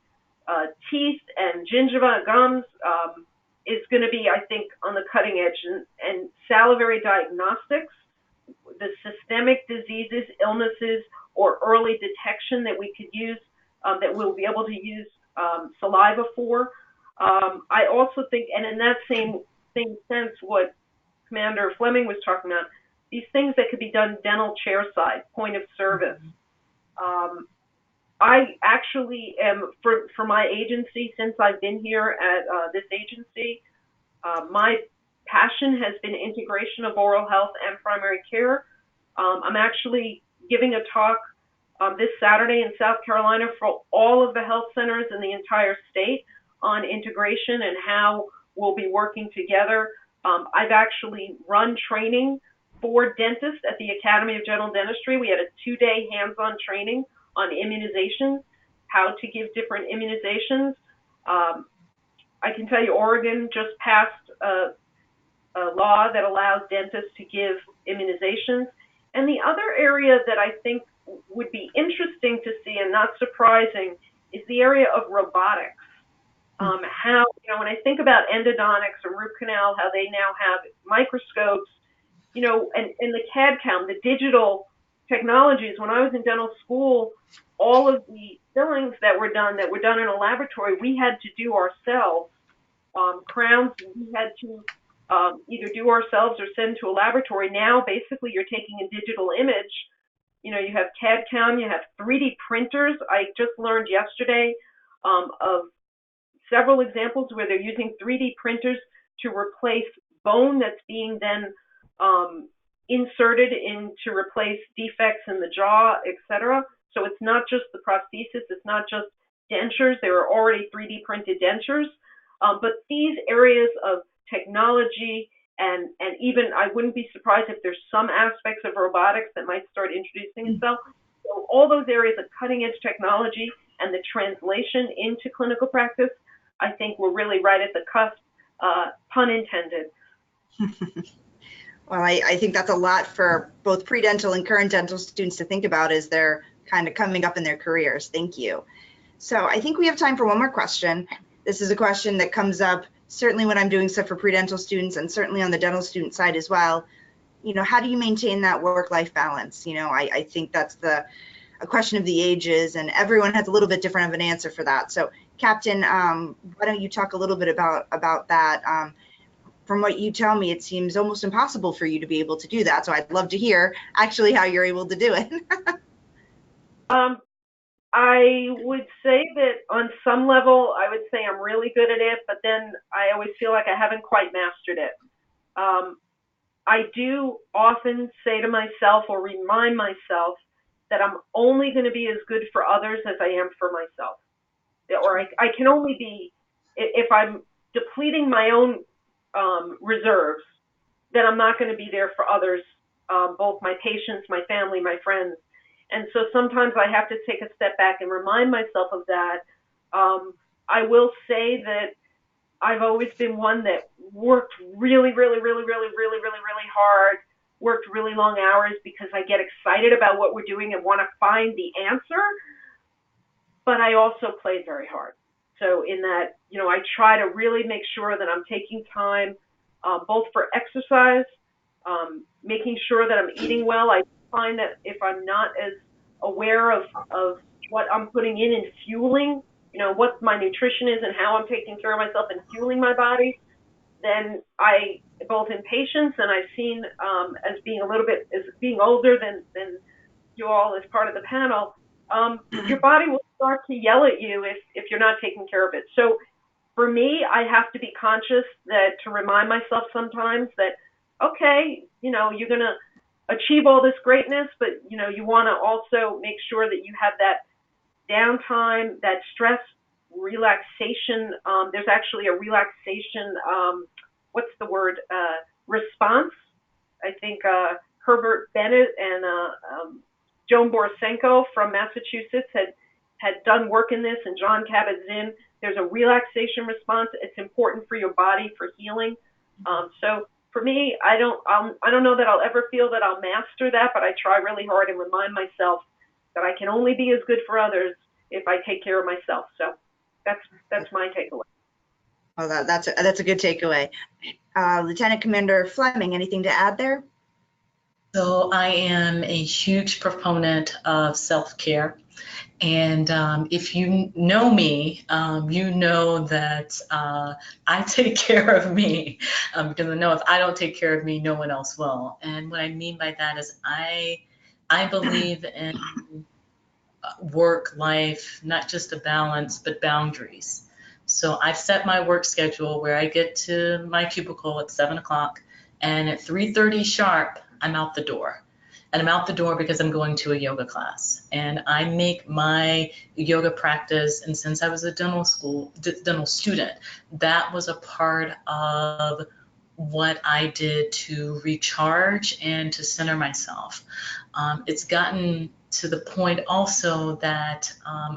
teeth and gingiva, gums, is going to be, I think, on the cutting edge. And salivary diagnostics, the systemic diseases, illnesses, or early detection that we could use, that we'll be able to use saliva for. I also think, and in that same sense, what Commander Fleming was talking about, these things that could be done dental chair side, point of service. I actually am, for my agency, since I've been here at this agency, my passion has been integration of oral health and primary care. I'm actually giving a talk this Saturday in South Carolina for all of the health centers in the entire state on integration and how we'll be working together. I've actually run training for dentists at the Academy of General Dentistry. We had a 2-day hands-on training on immunizations, how to give different immunizations. I can tell you Oregon just passed a law that allows dentists to give immunizations. And the other area that I think would be interesting to see and not surprising is the area of robotics. How, when I think about endodontics or root canal, how they now have microscopes, and the CAD/CAM, the digital technologies. When I was in dental school, all of the fillings that were done in a laboratory, we had to do ourselves. Crowns, we had to either do ourselves or send to a laboratory. Now, basically, you're taking a digital image. You have CAD/CAM, you have 3D printers. I just learned yesterday of several examples where they're using 3D printers to replace bone that's being then inserted in to replace defects in the jaw, etc. So it's not just the prosthesis, it's not just dentures. There are already 3D printed dentures. But these areas of technology and even, I wouldn't be surprised if there's some aspects of robotics that might start introducing itself. So all those areas of cutting edge technology and the translation into clinical practice, I think we're really right at the cusp, pun intended. Well, I think that's a lot for both pre-dental and current dental students to think about as they're kind of coming up in their careers. Thank you. So I think we have time for one more question. This is a question that comes up certainly when I'm doing stuff for pre-dental students and certainly on the dental student side as well. How do you maintain that work-life balance? I think that's a question of the ages, and everyone has a little bit different of an answer for that. So Captain, why don't you talk a little bit about that? From what you tell me, it seems almost impossible for you to be able to do that. So I'd love to hear actually how you're able to do it. I would say that on some level, I would say I'm really good at it, but then I always feel like I haven't quite mastered it. I do often say to myself or remind myself that I'm only going to be as good for others as I am for myself. Or I can only be, if I'm depleting my own reserves, then I'm not going to be there for others, both my patients, my family, my friends. And so sometimes I have to take a step back and remind myself of that. I will say that I've always been one that worked really hard, worked really long hours because I get excited about what we're doing and want to find the answer. But I also played very hard. So in that, I try to really make sure that I'm taking time, both for exercise, making sure that I'm eating well. I find that if I'm not as aware of what I'm putting in and fueling, what my nutrition is and how I'm taking care of myself and fueling my body, then I, both in patients and I've seen as being being older than you all as part of the panel, your body will start to yell at you if you're not taking care of it. So for me, I have to be conscious to remind myself sometimes that, okay, you're going to achieve all this greatness, but, you want to also make sure that you have that downtime, that stress relaxation. There's actually a relaxation, what's the word, response. I think Herbert Bennett and Joan Borisenko from Massachusetts had done work in this, and John Kabat-Zinn. There's a relaxation response. It's important for your body for healing. So for me, I don't know that I'll ever feel that I'll master that, but I try really hard and remind myself that I can only be as good for others if I take care of myself. So that's my takeaway. Well, that's a good takeaway. Lieutenant Commander Fleming, anything to add there? So I am a huge proponent of self-care. And if you know me, you know that I take care of me because I know if I don't take care of me, no one else will. And what I mean by that is I believe in work life, not just a balance, but boundaries. So I've set my work schedule where I get to my cubicle at 7 o'clock, and at 3:30 sharp, I'm out the door. And I'm out the door because I'm going to a yoga class. And I make my yoga practice, and since I was a dental student, that was a part of what I did to recharge and to center myself. It's gotten to the point also that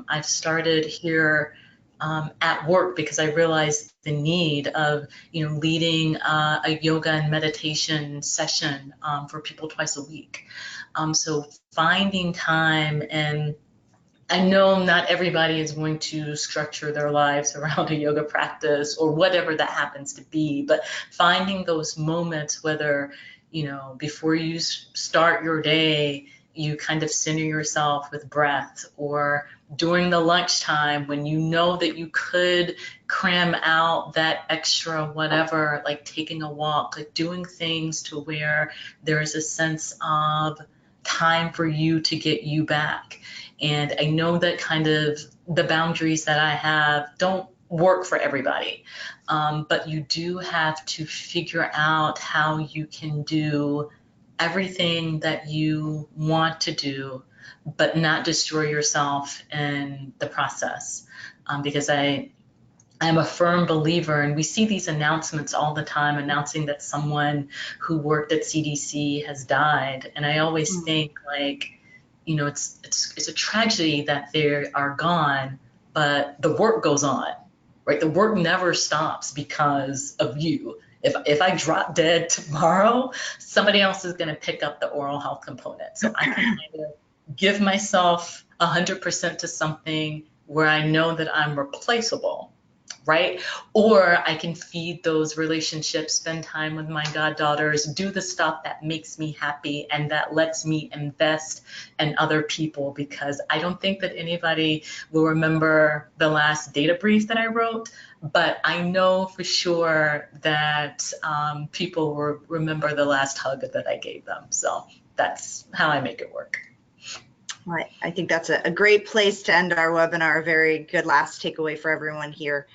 I've started here at work because I realized the need of, leading a yoga and meditation session for people twice a week. So finding time, and I know not everybody is going to structure their lives around a yoga practice or whatever that happens to be, but finding those moments, whether, before you start your day, you kind of center yourself with breath, or during the lunchtime when you know that you could cram out that extra whatever, like taking a walk, like doing things to where there's a sense of time for you to get you back. And I know that kind of the boundaries that I have don't work for everybody, but you do have to figure out how you can do everything that you want to do, but not destroy yourself in the process. Because I'm a firm believer, and we see these announcements all the time announcing that someone who worked at CDC has died. And I always think, like, it's a tragedy that they are gone, but the work goes on, right? The work never stops because of you. If I drop dead tomorrow, somebody else is going to pick up the oral health component. So I can kind of give myself 100% to something where I know that I'm replaceable, right? Or I can feed those relationships, spend time with my goddaughters, do the stuff that makes me happy and that lets me invest in other people, because I don't think that anybody will remember the last data brief that I wrote, but I know for sure that people will remember the last hug that I gave them. So that's how I make it work. Right. I think that's a great place to end our webinar. A very good last takeaway for everyone here.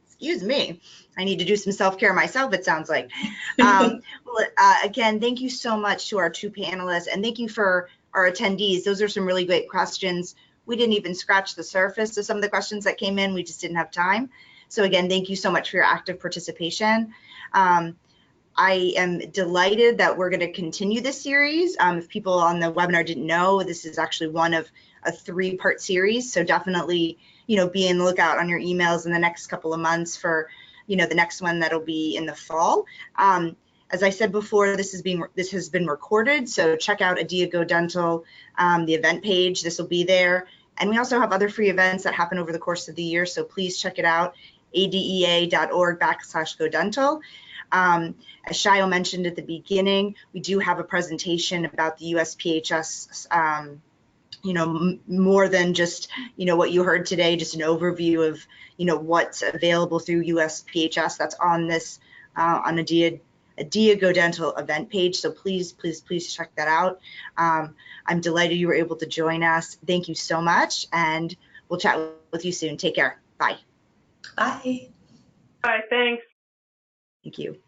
Excuse me. I need to do some self-care myself, it sounds like. Again, thank you so much to our two panelists, and thank you for our attendees. Those are some really great questions. We didn't even scratch the surface of some of the questions that came in. We just didn't have time. So again, thank you so much for your active participation. I am delighted that we're going to continue this series. If people on the webinar didn't know, this is actually one of a 3-part series. So definitely, be on the lookout on your emails in the next couple of months for, the next one that'll be in the fall. As I said before, this has been recorded. So check out Adia GoDental, the event page. This will be there. And we also have other free events that happen over the course of the year. So please check it out, adea.org/GoDental. As Shayo mentioned at the beginning, we do have a presentation about the USPHS, more than just, what you heard today, just an overview of, what's available through USPHS. That's on this, on Adia GoDental event page. So please check that out. I'm delighted you were able to join us. Thank you so much. And we'll chat with you soon. Take care. Bye. Bye. Bye, thanks. Thank you.